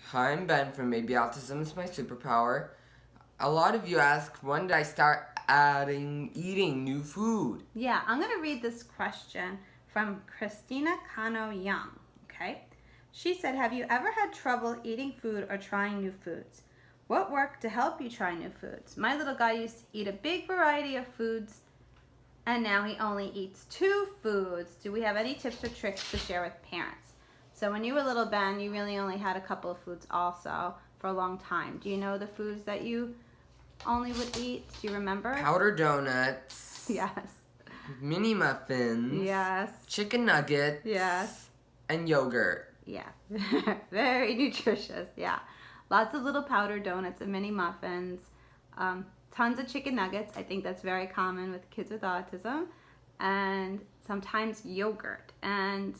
Hi, I'm Ben from Maybe Autism is My Superpower. A lot of you ask, when did I start eating new food? Yeah, I'm going to read this question from Christina Cano Young, okay? She said, have you ever had trouble eating food or trying new foods? What worked to help you try new foods? My little guy used to eat a big variety of foods, and now he only eats 2 foods. Do we have any tips or tricks to share with parents? So when you were little, Ben, you really only had a couple of foods also for a long time. Do you know the foods that you only would eat? Do you remember? Powder donuts. Yes. Mini muffins. Yes. Chicken nuggets. Yes. And yogurt. Yeah. Very nutritious. Yeah. Lots of little powder donuts and mini muffins. Tons of chicken nuggets. I think that's very common with kids with autism. And sometimes yogurt. And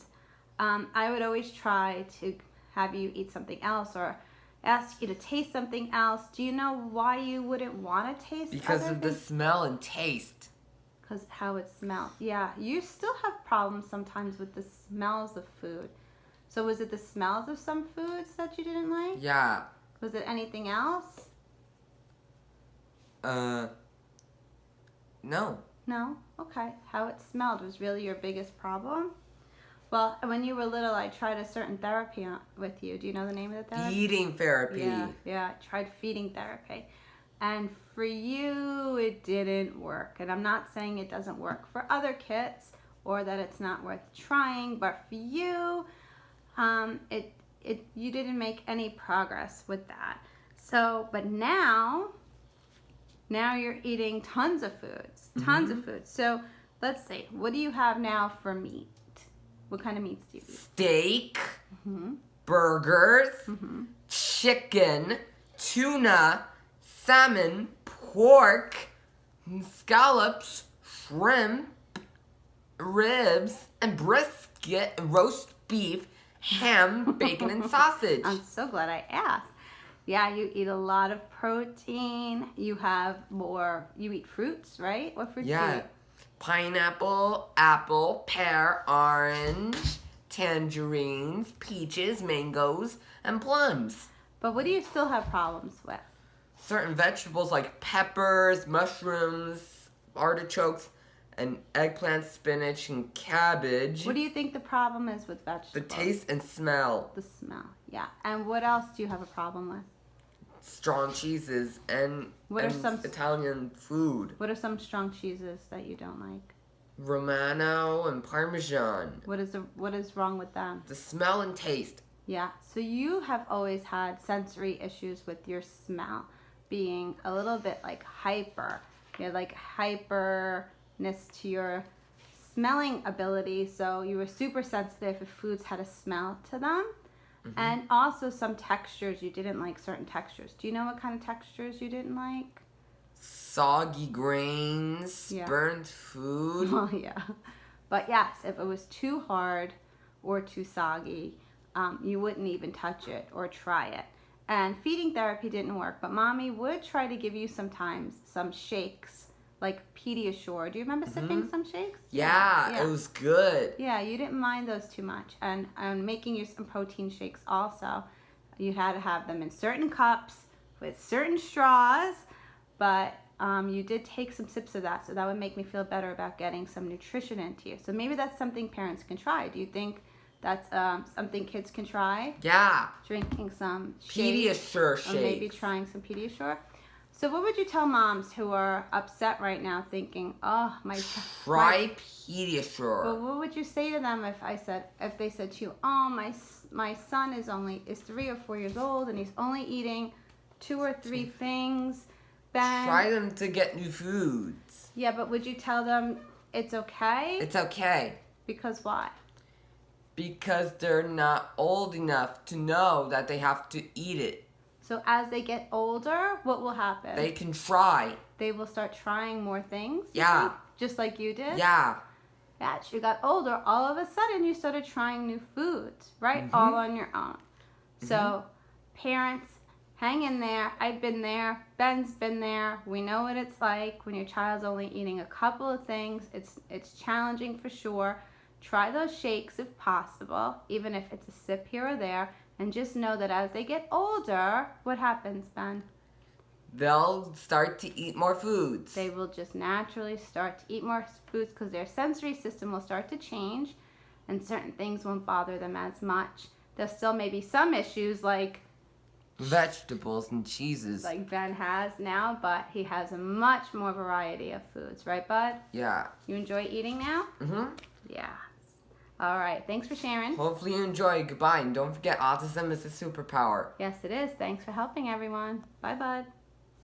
I would always try to have you eat something else or ask you to taste something else. Do you know why you wouldn't want to taste Because other of the things? smell and taste. Because how it smells. Yeah, you still have problems sometimes with the smells of food. So was it the smells of some foods that you didn't like? Yeah. Was it anything else? No. No? Okay. How it smelled was really your biggest problem? Well, when you were little, I tried a certain therapy with you. Do you know the name of the therapy? Eating therapy. Yeah. I tried feeding therapy. And for you, it didn't work. And I'm not saying it doesn't work for other kids or that it's not worth trying, but for you, you didn't make any progress with that. So, but now you're eating tons of foods, of foods. So let's see, what do you have now for meat? What kind of meats do you eat? Steak, burgers, chicken, tuna, salmon, pork, scallops, shrimp, ribs, and brisket, roast beef, ham, bacon, and sausage. I'm so glad I asked. Yeah, you eat a lot of protein. You eat fruits, right? What fruits do you eat? Pineapple, apple, pear, orange, tangerines, peaches, mangoes, and plums. But what do you still have problems with? Certain vegetables like peppers, mushrooms, artichokes, and eggplant, spinach, and cabbage. What do you think the problem is with vegetables? The taste and smell. The smell, yeah. And what else do you have a problem with? Strong cheeses and Italian food. What are some strong cheeses that you don't like? Romano and Parmesan. What is wrong with them? The smell and taste. Yeah, so you have always had sensory issues with your smell being a little bit like hyper. You had like hyperness to your smelling ability, so you were super sensitive if foods had a smell to them. And also some textures, you didn't like certain textures. Do you know what kind of textures you didn't like? Soggy grains, burnt food. Well, yeah. But yes, if it was too hard or too soggy, you wouldn't even touch it or try it. And feeding therapy didn't work, but mommy would try to give you sometimes some shakes, like Pediasure. Do you remember sipping some shakes? Yeah, it was good. Yeah, you didn't mind those too much. And making you some protein shakes also. You had to have them in certain cups with certain straws, but you did take some sips of that, so that would make me feel better about getting some nutrition into you. So maybe that's something parents can try. Do you think that's something kids can try? Yeah. Drinking some Pediasure shakes. Or maybe trying some Pediasure. So what would you tell moms who are upset right now thinking, oh, Try Pediasure. Well, what would you say to them if they said to you, oh, my son is 3 or 4 years old and he's only eating 2 or 3 things? Ben, try them to get new foods. Yeah, but would you tell them it's okay? It's okay. Because why? Because they're not old enough to know that they have to eat it. So as they get older, what will happen? They can try. They will start trying more things? Yeah. Just like you did? Yeah. Yeah, as you got older, all of a sudden you started trying new foods, right? All on your own. So parents, hang in there. I've been there. Ben's been there. We know what it's like when your child's only eating a couple of things. It's challenging for sure. Try those shakes if possible, even if it's a sip here or there. And just know that as they get older, what happens, Ben? They'll start to eat more foods. They will just naturally start to eat more foods because their sensory system will start to change and certain things won't bother them as much. There'll still may be some issues like vegetables and cheeses. Like Ben has now, but he has a much more variety of foods. Right, Bud? Yeah. You enjoy eating now? Mm-hmm. Yeah. All right. Thanks for sharing. Hopefully you enjoy. Goodbye. And don't forget, autism is a superpower. Yes, it is. Thanks for helping everyone. Bye, Bud.